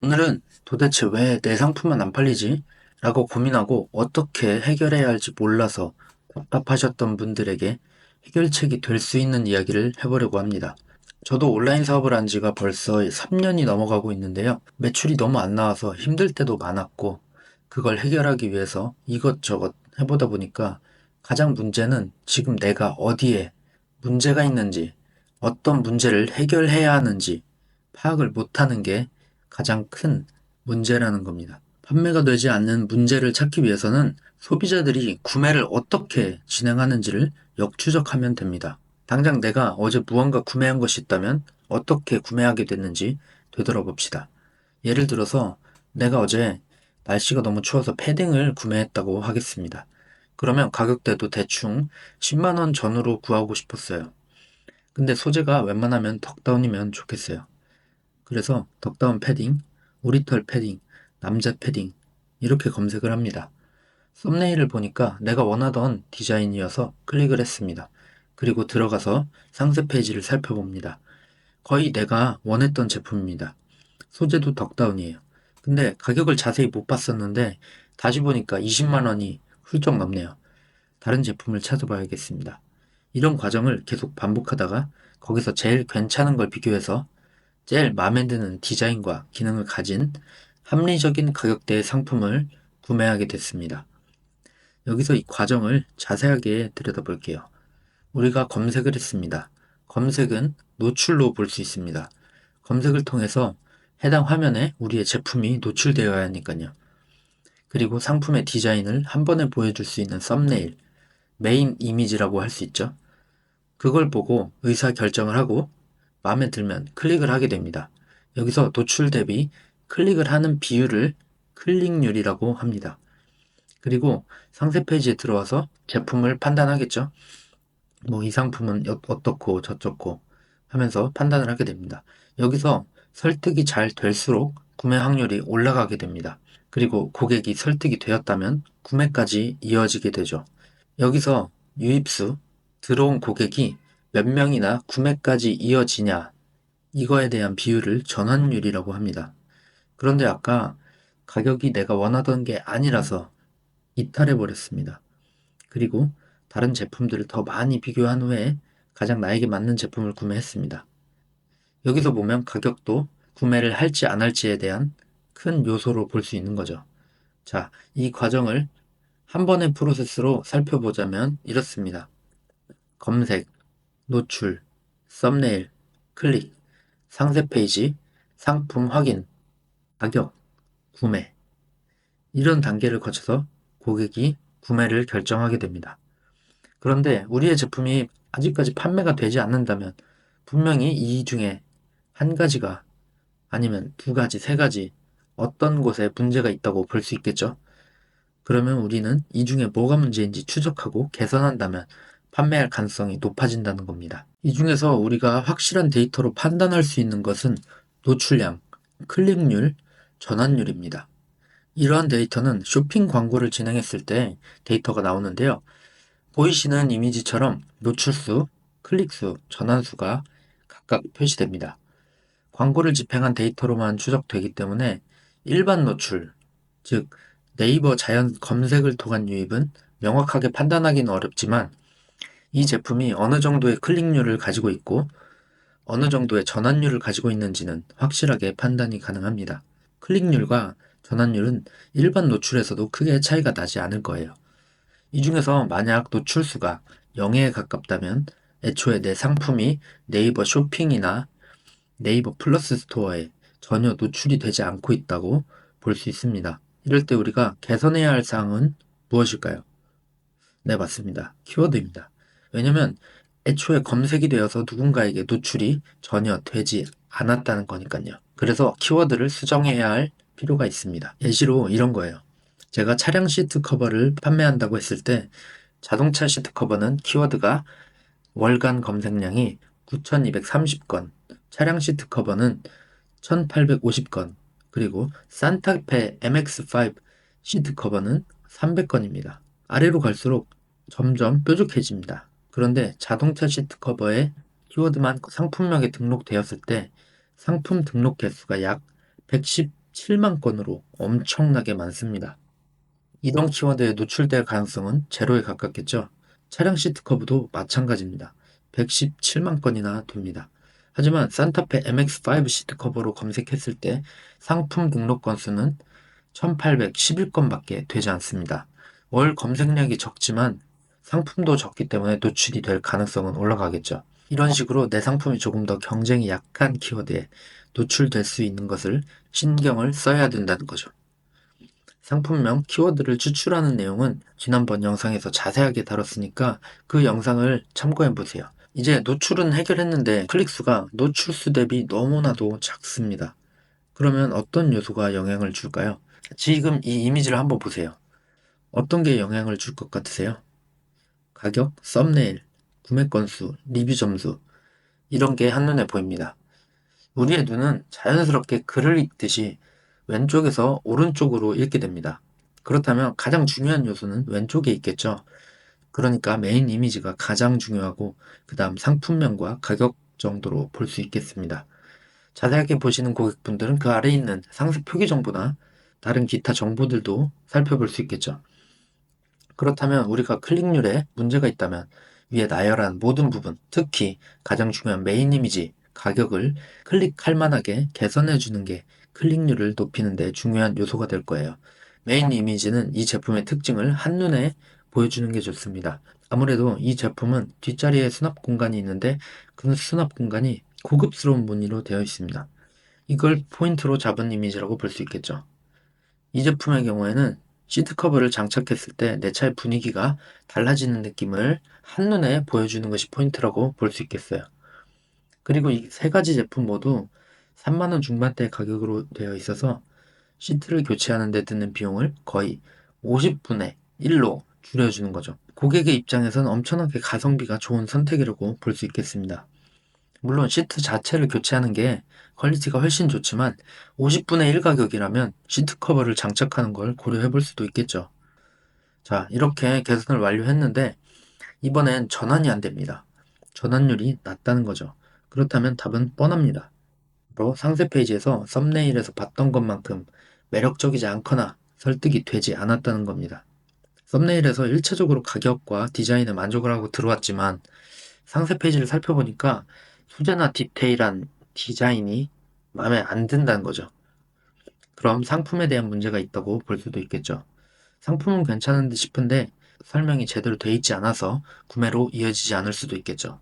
오늘은 도대체 왜 내 상품은 안 팔리지? 라고 고민하고 어떻게 해결해야 할지 몰라서 답답하셨던 분들에게 해결책이 될 수 있는 이야기를 해보려고 합니다. 저도 온라인 사업을 한 지가 벌써 3년이 넘어가고 있는데요. 매출이 너무 안 나와서 힘들 때도 많았고, 그걸 해결하기 위해서 이것저것 해보다 보니까 가장 문제는 지금 내가 어디에 문제가 있는지, 어떤 문제를 해결해야 하는지 파악을 못하는 게 가장 큰 문제라는 겁니다. 판매가 되지 않는 문제를 찾기 위해서는 소비자들이 구매를 어떻게 진행하는지를 역추적하면 됩니다. 당장 내가 어제 무언가 구매한 것이 있다면 어떻게 구매하게 됐는지 되돌아봅시다. 예를 들어서 내가 어제 날씨가 너무 추워서 패딩을 구매했다고 하겠습니다. 그러면 가격대도 대충 10만 원 전후로 구하고 싶었어요. 근데 소재가 웬만하면 덕다운이면 좋겠어요. 그래서 덕다운 패딩, 오리털 패딩, 남자 패딩 이렇게 검색을 합니다. 썸네일을 보니까 내가 원하던 디자인이어서 클릭을 했습니다. 그리고 들어가서 상세 페이지를 살펴봅니다. 거의 내가 원했던 제품입니다. 소재도 덕다운이에요. 근데 가격을 자세히 못 봤었는데 다시 보니까 20만 원이 훌쩍 넘네요. 다른 제품을 찾아봐야겠습니다. 이런 과정을 계속 반복하다가 거기서 제일 괜찮은 걸 비교해서 제일 마음에 드는 디자인과 기능을 가진 합리적인 가격대의 상품을 구매하게 됐습니다. 여기서 이 과정을 자세하게 들여다볼게요. 우리가 검색을 했습니다. 검색은 노출로 볼 수 있습니다. 검색을 통해서 해당 화면에 우리의 제품이 노출되어야 하니까요. 그리고 상품의 디자인을 한 번에 보여줄 수 있는 썸네일, 메인 이미지라고 할 수 있죠. 그걸 보고 의사 결정을 하고 마음에 들면 클릭을 하게 됩니다. 여기서 노출 대비 클릭을 하는 비율을 클릭률이라고 합니다. 그리고 상세 페이지에 들어와서 제품을 판단하겠죠. 뭐 이 상품은 어떻고 저쩌고 하면서 판단을 하게 됩니다. 여기서 설득이 잘 될수록 구매 확률이 올라가게 됩니다. 그리고 고객이 설득이 되었다면 구매까지 이어지게 되죠. 여기서 유입수, 들어온 고객이 몇 명이나 구매까지 이어지냐, 이거에 대한 비율을 전환율이라고 합니다. 그런데 아까 가격이 내가 원하던 게 아니라서 이탈해 버렸습니다. 그리고 다른 제품들을 더 많이 비교한 후에 가장 나에게 맞는 제품을 구매했습니다. 여기서 보면 가격도 구매를 할지 안 할지에 대한 큰 요소로 볼 수 있는 거죠. 자, 이 과정을 한 번의 프로세스로 살펴보자면 이렇습니다. 검색, 노출, 썸네일, 클릭, 상세 페이지, 상품 확인, 가격, 구매. 이런 단계를 거쳐서 고객이 구매를 결정하게 됩니다. 그런데 우리의 제품이 아직까지 판매가 되지 않는다면 분명히 이 중에 한 가지가 아니면 두 가지, 세 가지 어떤 곳에 문제가 있다고 볼 수 있겠죠? 그러면 우리는 이 중에 뭐가 문제인지 추적하고 개선한다면 판매할 가능성이 높아진다는 겁니다. 이 중에서 우리가 확실한 데이터로 판단할 수 있는 것은 노출량, 클릭률, 전환율입니다. 이러한 데이터는 쇼핑 광고를 진행했을 때 데이터가 나오는데요. 보이시는 이미지처럼 노출수, 클릭수, 전환수가 각각 표시됩니다. 광고를 집행한 데이터로만 추적되기 때문에 일반 노출, 즉 네이버 자연 검색을 통한 유입은 명확하게 판단하기는 어렵지만 이 제품이 어느 정도의 클릭률을 가지고 있고 어느 정도의 전환율을 가지고 있는지는 확실하게 판단이 가능합니다. 클릭률과 전환율은 일반 노출에서도 크게 차이가 나지 않을 거예요. 이 중에서 만약 노출수가 0에 가깝다면 애초에 내 상품이 네이버 쇼핑이나 네이버 플러스 스토어에 전혀 노출이 되지 않고 있다고 볼 수 있습니다. 이럴 때 우리가 개선해야 할 사항은 무엇일까요? 네, 맞습니다. 키워드입니다. 왜냐면 애초에 검색이 되어서 누군가에게 노출이 전혀 되지 않았다는 거니까요. 그래서 키워드를 수정해야 할 필요가 있습니다. 예시로 이런 거예요. 제가 차량 시트 커버를 판매한다고 했을 때 자동차 시트 커버는 키워드가 월간 검색량이 9,230건, 차량 시트 커버는 1,850건, 그리고 산타페 MX5 시트 커버는 300건입니다. 아래로 갈수록 점점 뾰족해집니다. 그런데 자동차 시트 커버에 키워드만 상품명에 등록되었을 때 상품 등록 개수가 약 7만 건으로 엄청나게 많습니다. 이런 키워드에 노출될 가능성은 제로에 가깝겠죠. 차량 시트 커브도 마찬가지입니다. 117만 건이나 됩니다. 하지만 산타페 MX5 시트 커버로 검색했을 때 상품 등록 건수는 1811건밖에 되지 않습니다. 월 검색량이 적지만 상품도 적기 때문에 노출이 될 가능성은 올라가겠죠. 이런 식으로 내 상품이 조금 더 경쟁이 약한 키워드에 노출될 수 있는 것을 신경을 써야 된다는 거죠. 상품명 키워드를 추출하는 내용은 지난번 영상에서 자세하게 다뤘으니까 그 영상을 참고해 보세요. 이제 노출은 해결했는데 클릭수가 노출수 대비 너무나도 작습니다. 그러면 어떤 요소가 영향을 줄까요? 지금 이 이미지를 한번 보세요. 어떤 게 영향을 줄 것 같으세요? 가격, 썸네일, 구매 건수, 리뷰 점수 이런 게 한눈에 보입니다. 우리의 눈은 자연스럽게 글을 읽듯이 왼쪽에서 오른쪽으로 읽게 됩니다. 그렇다면 가장 중요한 요소는 왼쪽에 있겠죠. 그러니까 메인 이미지가 가장 중요하고 그 다음 상품명과 가격 정도로 볼 수 있겠습니다. 자세하게 보시는 고객분들은 그 아래에 있는 상세 표기 정보나 다른 기타 정보들도 살펴볼 수 있겠죠. 그렇다면 우리가 클릭률에 문제가 있다면 위에 나열한 모든 부분, 특히 가장 중요한 메인 이미지, 가격을 클릭할 만하게 개선해 주는 게 클릭률을 높이는 데 중요한 요소가 될 거예요. 메인 이미지는 이 제품의 특징을 한눈에 보여주는 게 좋습니다. 아무래도 이 제품은 뒷자리에 수납 공간이 있는데 그 수납 공간이 고급스러운 무늬로 되어 있습니다. 이걸 포인트로 잡은 이미지라고 볼 수 있겠죠. 이 제품의 경우에는 시트 커버를 장착했을 때 내 차의 분위기가 달라지는 느낌을 한눈에 보여주는 것이 포인트라고 볼 수 있겠어요. 그리고 이 세 가지 제품 모두 3만원 중반대 가격으로 되어 있어서 시트를 교체하는 데 드는 비용을 거의 50분의 1로 줄여주는 거죠. 고객의 입장에서는 엄청나게 가성비가 좋은 선택이라고 볼 수 있겠습니다. 물론 시트 자체를 교체하는 게 퀄리티가 훨씬 좋지만 50분의 1 가격이라면 시트 커버를 장착하는 걸 고려해 볼 수도 있겠죠. 자, 이렇게 개선을 완료했는데 이번엔 전환이 안 됩니다. 전환율이 낮다는 거죠. 그렇다면 답은 뻔합니다. 바로 상세 페이지에서 썸네일에서 봤던 것만큼 매력적이지 않거나 설득이 되지 않았다는 겁니다. 썸네일에서 1차적으로 가격과 디자인에 만족을 하고 들어왔지만 상세 페이지를 살펴보니까 소재나 디테일한 디자인이 마음에 안 든다는 거죠. 그럼 상품에 대한 문제가 있다고 볼 수도 있겠죠. 상품은 괜찮은 듯 싶은데 설명이 제대로 돼 있지 않아서 구매로 이어지지 않을 수도 있겠죠.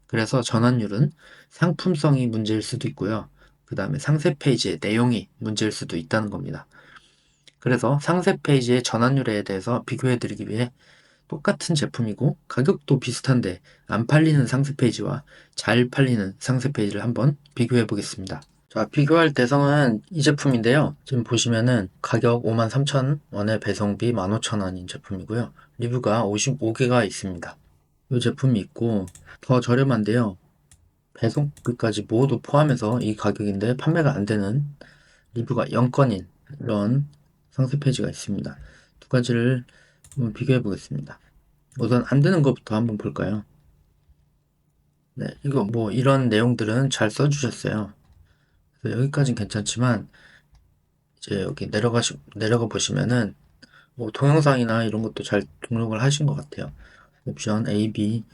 그래서 전환율은 상품성이 문제일 수도 있고요. 그 다음에 상세 페이지의 내용이 문제일 수도 있다는 겁니다. 그래서 상세 페이지의 전환율에 대해서 비교해 드리기 위해 똑같은 제품이고 가격도 비슷한데 안 팔리는 상세 페이지와 잘 팔리는 상세 페이지를 한번 비교해 보겠습니다. 자, 비교할 대상은 이 제품인데요. 지금 보시면은 가격 53,000원에 배송비 15,000원인 제품이고요. 리뷰가 55개가 있습니다. 이 제품이 있고 더 저렴한데요. 배송비까지 모두 포함해서 이 가격인데 판매가 안 되는 리뷰가 0건인 이런 상세 페이지가 있습니다. 두 가지를 한번 비교해 보겠습니다. 우선 안 되는 것부터 한번 볼까요? 네, 이거 뭐 이런 내용들은 잘 써주셨어요. 그래서 여기까지는 괜찮지만 이제 여기 내려가 보시면은 뭐 동영상이나 이런 것도 잘 등록을 하신 것 같아요. 옵션 A, B,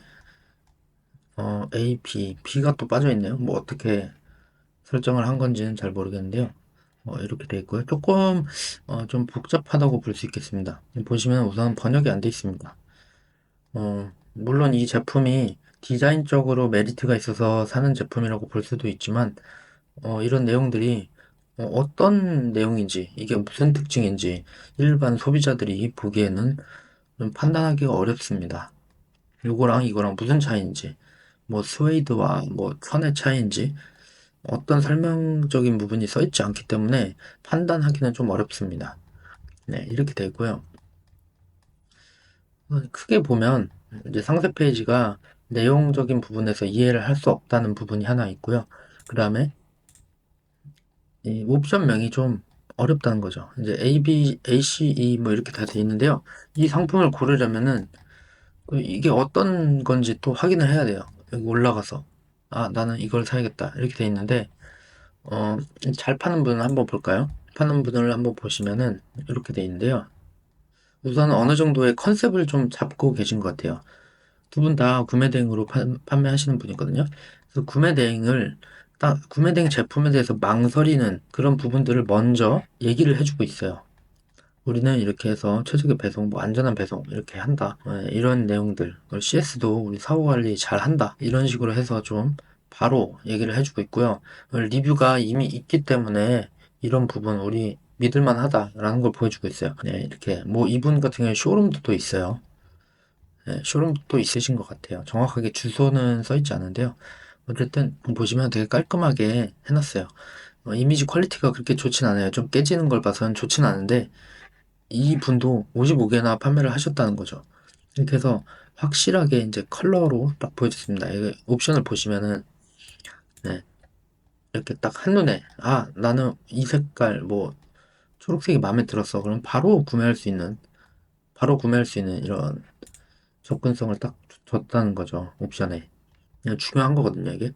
A, B, B가 또 빠져 있네요. 뭐 어떻게 설정을 한 건지는 잘 모르겠는데요. 이렇게 되어 있고요. 조금 좀 복잡하다고 볼 수 있겠습니다. 보시면 우선 번역이 안 되어 있습니다. 물론 이 제품이 디자인적으로 메리트가 있어서 사는 제품이라고 볼 수도 있지만 이런 내용들이 어떤 내용인지 이게 무슨 특징인지 일반 소비자들이 보기에는 좀 판단하기가 어렵습니다. 요거랑 이거랑 무슨 차이인지 뭐 스웨이드와 뭐 천의 차이인지 어떤 설명적인 부분이 써 있지 않기 때문에 판단하기는 좀 어렵습니다. 네, 이렇게 되고요. 크게 보면 이제 상세 페이지가 내용적인 부분에서 이해를 할 수 없다는 부분이 하나 있고요. 그 다음에 이 옵션명이 좀 어렵다는 거죠. 이제 A, B, A, C, E 뭐 이렇게 다 돼 있는데요. 이 상품을 고르려면은 이게 어떤 건지 또 확인을 해야 돼요. 여기 올라가서 나는 이걸 사야겠다 이렇게 돼 있는데 잘 파는 분은 한번 볼까요? 하는 분을 한번 보시면은 이렇게 돼 있는데요. 우선 어느 정도의 컨셉을 좀 잡고 계신 것 같아요. 두 분 다 구매 대행으로 판매하시는 분이거든요. 그래서 구매 대행 제품에 대해서 망설이는 그런 부분들을 먼저 얘기를 해주고 있어요. 우리는 이렇게 해서 최적의 배송, 뭐 안전한 배송 이렇게 한다. 이런 내용들. CS도 우리 사후 관리 잘 한다. 이런 식으로 해서 좀 바로 얘기를 해주고 있고요. 리뷰가 이미 있기 때문에 이런 부분 우리 믿을만 하다라는 걸 보여주고 있어요. 네, 이렇게 뭐 이분 같은 경우에 쇼룸도 또 있어요. 네, 쇼룸도 있으신 것 같아요. 정확하게 주소는 써 있지 않은데요. 어쨌든 보시면 되게 깔끔하게 해놨어요. 이미지 퀄리티가 그렇게 좋진 않아요. 좀 깨지는 걸 봐서는 좋진 않은데 이 분도 55개나 판매를 하셨다는 거죠. 이렇게 해서 확실하게 이제 컬러로 딱 보여줬습니다. 이 옵션을 보시면은 네, 이렇게 딱 한눈에 나는 이 색깔 뭐 초록색이 마음에 들었어. 그럼 바로 구매할 수 있는 이런 접근성을 딱 줬다는 거죠. 옵션에. 그냥 중요한 거거든요, 이게.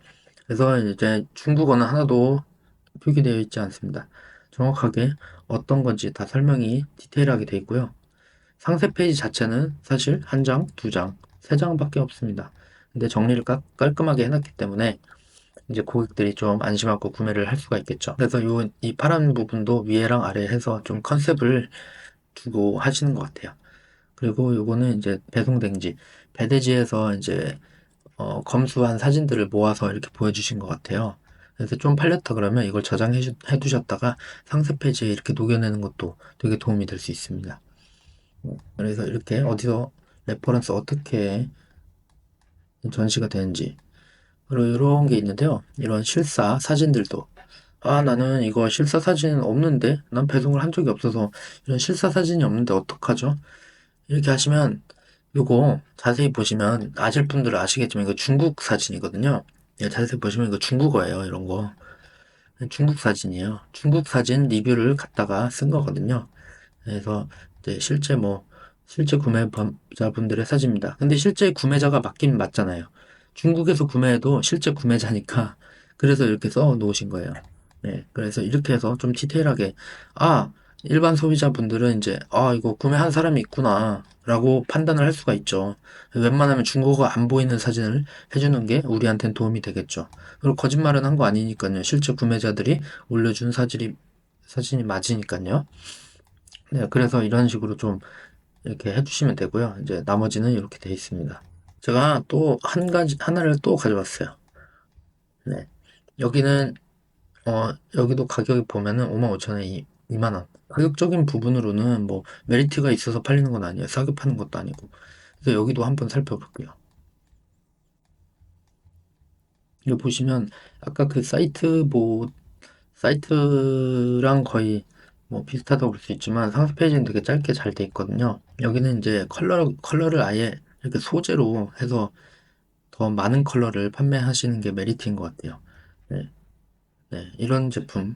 그래서 이제 중국어는 하나도 표기되어 있지 않습니다. 정확하게 어떤 건지 다 설명이 디테일하게 되어 있고요. 상세 페이지 자체는 사실 한 장, 두 장, 세 장밖에 없습니다. 근데 정리를 깔끔하게 해놨기 때문에 이제 고객들이 좀 안심하고 구매를 할 수가 있겠죠. 그래서 이 파란 부분도 위에랑 아래 해서 좀 컨셉을 두고 하시는 것 같아요. 그리고 요거는 이제 배송된지, 배대지에서 이제 검수한 사진들을 모아서 이렇게 보여주신 것 같아요. 그래서 좀 팔렸다 그러면 이걸 저장해 두셨다가 상세 페이지에 이렇게 녹여내는 것도 되게 도움이 될 수 있습니다. 그래서 이렇게 어디서 레퍼런스 어떻게 전시가 되는지 그리고 이런 게 있는데요. 이런 실사 사진들도 나는 이거 실사 사진은 없는데 난 배송을 한 적이 없어서 이런 실사 사진이 없는데 어떡하죠? 이렇게 하시면 요거 자세히 보시면 아실 분들은 아시겠지만 이거 중국 사진이거든요. 예, 자세히 보시면 이거 중국어예요. 이런 거 중국 사진이에요. 중국 사진 리뷰를 갖다가 쓴 거거든요. 그래서 이제 실제 구매자분들의 사진입니다. 근데 실제 구매자가 맞긴 맞잖아요. 중국에서 구매해도 실제 구매자니까 그래서 이렇게 써 놓으신 거예요. 네, 그래서 이렇게 해서 좀 디테일하게 일반 소비자분들은 이제 이거 구매한 사람이 있구나 라고 판단을 할 수가 있죠. 웬만하면 중국어가 안 보이는 사진을 해주는 게 우리한테는 도움이 되겠죠. 그리고 거짓말은 한 거 아니니까요. 실제 구매자들이 올려준 사진이 맞으니까요. 네, 그래서 이런 식으로 좀 이렇게 해주시면 되고요. 이제 나머지는 이렇게 되어 있습니다. 제가 또 하나를 또 가져왔어요. 네. 여기는, 여기도 가격이 보면은 55,000원에 2만원. 가격적인 부분으로는 뭐 메리트가 있어서 팔리는 건 아니에요. 싸게 파는 것도 아니고. 그래서 여기도 한번 살펴볼게요. 여기 보시면 아까 그 사이트랑 거의 뭐 비슷하다고 볼 수 있지만 상세 페이지는 되게 짧게 잘 돼 있거든요. 여기는 이제 컬러를 아예 이렇게 소재로 해서 더 많은 컬러를 판매하시는 게 메리트인 것 같아요. 네, 네, 이런 제품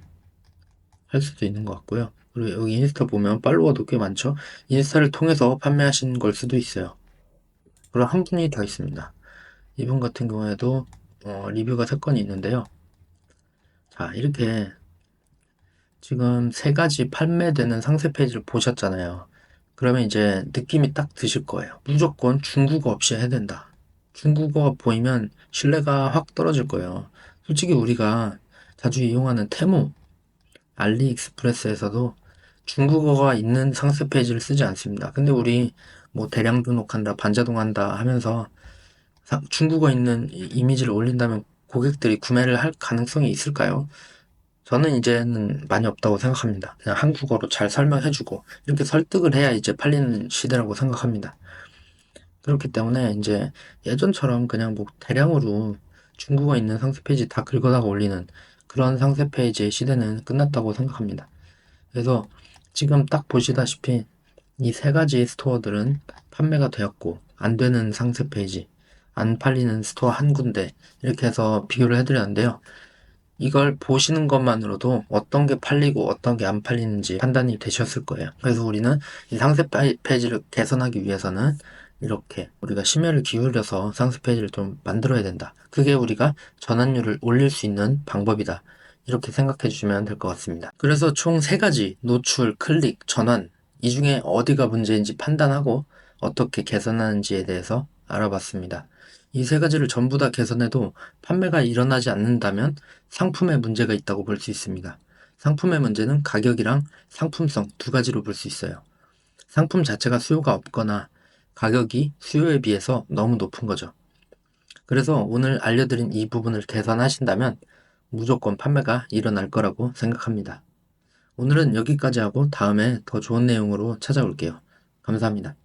할 수도 있는 것 같고요. 그리고 여기 인스타 보면 팔로워도 꽤 많죠. 인스타를 통해서 판매하신 걸 수도 있어요. 그리고 한 분이 더 있습니다. 이분 같은 경우에도 리뷰가 3건이 있는데요. 자, 이렇게 지금 세 가지 판매되는 상세 페이지를 보셨잖아요. 그러면 이제 느낌이 딱 드실 거예요. 무조건 중국어 없이 해야 된다. 중국어가 보이면 신뢰가 확 떨어질 거예요. 솔직히 우리가 자주 이용하는 테무, 알리익스프레스에서도 중국어가 있는 상세 페이지를 쓰지 않습니다. 근데 우리 뭐 대량 등록한다, 반자동한다 하면서 중국어 있는 이미지를 올린다면 고객들이 구매를 할 가능성이 있을까요? 저는 이제는 많이 없다고 생각합니다. 그냥 한국어로 잘 설명해주고 이렇게 설득을 해야 이제 팔리는 시대라고 생각합니다. 그렇기 때문에 이제 예전처럼 그냥 뭐 대량으로 중국어 있는 상세 페이지 다 긁어다가 올리는 그런 상세 페이지의 시대는 끝났다고 생각합니다. 그래서 지금 딱 보시다시피 이 세 가지 스토어들은 판매가 되었고 안 되는 상세 페이지, 안 팔리는 스토어 한 군데 이렇게 해서 비교를 해드렸는데요. 이걸 보시는 것만으로도 어떤 게 팔리고 어떤 게 안 팔리는지 판단이 되셨을 거예요. 그래서 우리는 이 상세 페이지를 개선하기 위해서는 이렇게 우리가 심혈을 기울여서 상세 페이지를 좀 만들어야 된다. 그게 우리가 전환율을 올릴 수 있는 방법이다. 이렇게 생각해 주시면 될 것 같습니다. 그래서 총 3가지 노출, 클릭, 전환 이 중에 어디가 문제인지 판단하고 어떻게 개선하는지에 대해서 알아봤습니다. 이 3가지를 전부 다 개선해도 판매가 일어나지 않는다면 상품에 문제가 있다고 볼 수 있습니다. 상품의 문제는 가격이랑 상품성 2가지로 볼 수 있어요. 상품 자체가 수요가 없거나 가격이 수요에 비해서 너무 높은 거죠. 그래서 오늘 알려드린 이 부분을 개선하신다면 무조건 판매가 일어날 거라고 생각합니다. 오늘은 여기까지 하고 다음에 더 좋은 내용으로 찾아올게요. 감사합니다.